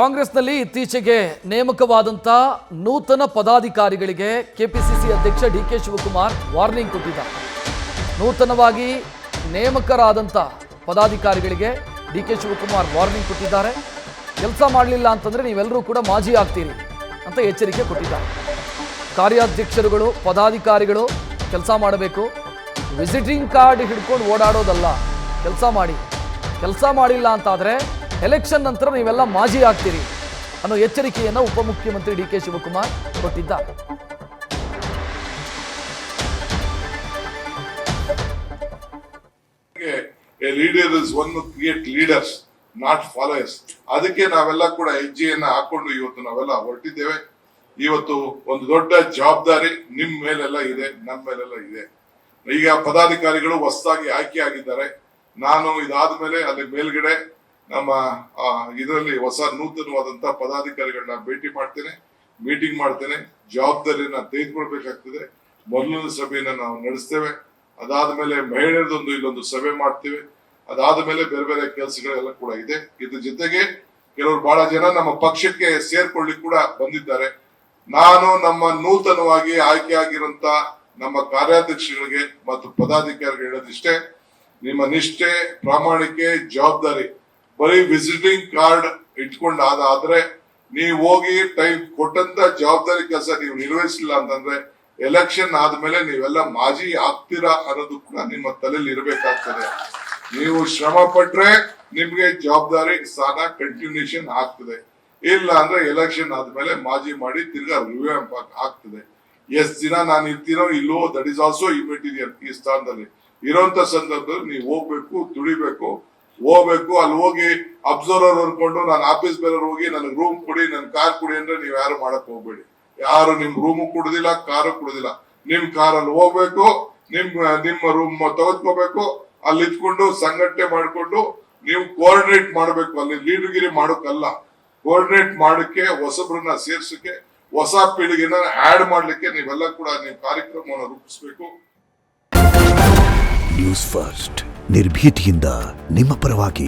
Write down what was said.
ಕಾಂಗ್ರೆಸ್ನಲ್ಲಿ ಇತ್ತೀಚೆಗೆ ನೇಮಕವಾದಂತ ನೂತನ ಪದಾಧಿಕಾರಿಗಳಿಗೆ ಕೆಪಿಸಿಸಿ ಅಧ್ಯಕ್ಷ ಡಿಕೆ ಶಿವಕುಮಾರ್ ವಾರ್ನಿಂಗ್ ಕೊಟ್ಟಿದ್ದಾರೆ. ನೂತನವಾಗಿ ನೇಮಕರಾದಂತ ಪದಾಧಿಕಾರಿಗಳಿಗೆ ಡಿಕೆ ಶಿವಕುಮಾರ್ ವಾರ್ನಿಂಗ್ ಕೊಟ್ಟಿದ್ದಾರೆ. ಕೆಲಸ ಮಾಡಲಿಲ್ಲ ಅಂತಂದ್ರೆ ನೀವೆಲ್ಲರೂ ಕೂಡ ಮಾಜಿ ಆಗ್ತೀರಿ ಅಂತ ಎಚ್ಚರಿಕೆ ಕೊಟ್ಟಿದ್ದಾರೆ. ಕಾರ್ಯಾಧ್ಯಕ್ಷರುಗಳು ಪದಾಧಿಕಾರಿಗಳು ಕೆಲಸ ಮಾಡಬೇಕು, ವಿಸಿಟಿಂಗ್ ಕಾರ್ಡ್ ಹಿಡ್ಕೊಂಡು ಓಡಾಡೋದಲ್ಲ, ಕೆಲಸ ಮಾಡಿ. ಕೆಲಸ ಮಾಡಿಲ್ಲ ಅಂತಾದರೆ ಎಲೆಕ್ಷನ್ ನಂತರ ನೀವೆಲ್ಲ ಮಾಜಿ ಆಗ್ತೀರಿ ಅನ್ನೋ ಎಚ್ಚರಿಕೆಯನ್ನು ಉಪಮುಖ್ಯಮಂತ್ರಿ ಡಿಕೆ ಶಿವಕುಮಾರ್ ಕೊಟ್ಟಿದ್ದಾರೆ. A leader is one who create leaders, not followers. ಅದಕ್ಕೆ ನಾವೆಲ್ಲ ಕೂಡ ಹೆಜ್ಜೆಯನ್ನ ಹಾಕೊಂಡು ಇವತ್ತು ನಾವೆಲ್ಲ ಹೊರಟಿದ್ದೇವೆ. ಇವತ್ತು ಒಂದು ದೊಡ್ಡ ಜವಾಬ್ದಾರಿ ನಿಮ್ ಮೇಲೆಲ್ಲ ಇದೆ, ನಮ್ಮ ಮೇಲೆಲ್ಲ ಇದೆ. ಈಗ ಪದಾಧಿಕಾರಿಗಳು ಹೊಸದಾಗಿ ಆಯ್ಕೆ ಆಗಿದ್ದಾರೆ. ನಾನು ಇದಾದ ಮೇಲೆ ಅಲ್ಲಿ ಮೇಲ್ಗಡೆ ನಮ್ಮ ಇದರಲ್ಲಿ ಹೊಸ ನೂತನವಾದಂತ ಪದಾಧಿಕಾರಿಗಳನ್ನ ಭೇಟಿ ಮಾಡ್ತೇನೆ, ಮೀಟಿಂಗ್ ಮಾಡ್ತೇನೆ, ಜವಾಬ್ದಾರಿಯನ್ನ ತೆಗೆದುಕೊಳ್ಬೇಕಾಗ್ತದೆ. ಮೊದಲನೇ ಸಭೆಯನ್ನ ನಾವು ನಡೆಸ್ತೇವೆ. ಅದಾದ್ಮೇಲೆ ಮಹಿಳೆಯರದೊಂದು ಇಲ್ಲೊಂದು ಸಭೆ ಮಾಡ್ತೇವೆ. ಅದಾದ್ಮೇಲೆ ಬೇರೆ ಬೇರೆ ಕೆಲಸಗಳೆಲ್ಲ ಕೂಡ ಇದೆ. ಇದ್ರ ಜೊತೆಗೆ ಕೆಲವರು ಬಹಳ ಜನ ನಮ್ಮ ಪಕ್ಷಕ್ಕೆ ಸೇರ್ಕೊಳ್ಳಿಕ್ ಕೂಡ ಬಂದಿದ್ದಾರೆ. ನಾನು ನಮ್ಮ ನೂತನವಾಗಿ ಆಯ್ಕೆ ಆಗಿರುವಂತ ನಮ್ಮ ಕಾರ್ಯಾಧ್ಯಕ್ಷಗಳಿಗೆ ಮತ್ತು ಪದಾಧಿಕಾರಿಗಳು ಹೇಳೋದಿಷ್ಟೇ, ನಿಮ್ಮ ನಿಷ್ಠೆ, ಪ್ರಾಮಾಣಿಕೆ, ಜವಾಬ್ದಾರಿ ಬರೀ ವಿಸಿಟಿಂಗ್ ಕಾರ್ಡ್ ಇಟ್ಕೊಂಡು ಆದ್ರೆ ನೀವು ಹೋಗಿ ಟೈಮ್ ಕೊಟ್ಟಂತ ಜವಾಬ್ದಾರಿ ಕೆಲಸ ನೀವು ನಿರ್ವಹಿಸಲಿಲ್ಲ ಅಂತಂದ್ರೆ ಎಲೆಕ್ಷನ್ ಆದ್ಮೇಲೆ ನೀವೆಲ್ಲ ಮಾಜಿ ಆಗ್ತೀರಾ ಅನ್ನೋದು ಕೂಡ ನಿಮ್ಮ ತಲೆಯಲ್ಲಿ ಇರಬೇಕಾಗ್ತದೆ. ನೀವು ಶ್ರಮ ಪಟ್ರೆ ನಿಮ್ಗೆ ಜವಾಬ್ದಾರಿ ಸ್ಥಾನ ಕಂಟಿನ್ಯೂಷನ್ ಆಗ್ತದೆ. ಇಲ್ಲ ಅಂದ್ರೆ ಎಲೆಕ್ಷನ್ ಆದ್ಮೇಲೆ ಮಾಜಿ ಮಾಡಿ ತಿರ್ಗಾ ರಿವ್ಯಾಂಪ್ ಆಗ್ತದೆ. ಎಷ್ಟ್ ದಿನ ನಾನು ಇರ್ತೀನೋ ಇಲ್ಲೋ ದಟ್ ಇಸ್ ಆಲ್ಸೋ ಇಮ್ಮೆಟೀರಿಯಲ್. ಈ ಸ್ಥಾನದಲ್ಲಿ ಇರೋಂತ ಸಂದರ್ಭದಲ್ಲಿ ನೀವು ಹೋಗ್ಬೇಕು, ದುಡಿಬೇಕು, ಹೋಗ್ಬೇಕು. ಅಲ್ಲಿ ಹೋಗಿ ಅಬ್ಸರ್ವರ್ ಅನ್ಕೊಂಡು ನಾನು ಆಫೀಸ್ ಬೇರೆ ಹೋಗಿ ನನಗೆ ರೂಮ್ ಕೊಡಿ, ನನ್ ಕಾರ್ ಕೊಡಿ ಅಂದ್ರೆ ನೀವ್ ಯಾರು ಮಾಡಕ್ ಹೋಗ್ಬೇಡಿ. ಯಾರು ನಿಮ್ ರೂಮು ಕೊಡುದಿಲ್ಲ, ಕಾರು ಕೊಡುದಿಲ್ಲ. ನಿಮ್ ಕಾರಲ್ಲಿ ಹೋಗ್ಬೇಕು, ನಿಮ್ಮ ರೂಮ್ ತೆಗೆದುಕೋಬೇಕು, ಅಲ್ಲಿ ಇಟ್ಕೊಂಡು ಸಂಘಟನೆ ಮಾಡ್ಕೊಂಡು ನೀವು ಕೋಆರ್ಡಿನೇಟ್ ಮಾಡ್ಬೇಕು. ಅಲ್ಲಿ ಲೀಡರ್ಗಿರಿ ಮಾಡೋಕಲ್ಲ, ಕೋಆರ್ಡಿನೇಟ್ ಮಾಡಕ್ಕೆ, ಹೊಸಬ್ರನ್ನ ಸೇರ್ಸಕ್ಕೆ, ಹೊಸ ಪೀಳಿಗೆನ ಆಡ್ ಮಾಡ್ಲಿಕ್ಕೆ ನೀವೆಲ್ಲ ಕೂಡ ನೀವು ಕಾರ್ಯಕ್ರಮವನ್ನು ರೂಪಿಸ್ಬೇಕು. ನ್ಯೂಸ್ ಫಸ್ಟ್ ನಿರ್ಭೀತಿಯಿಂದ ನಿಮ್ಮ ಪರವಾಗಿ.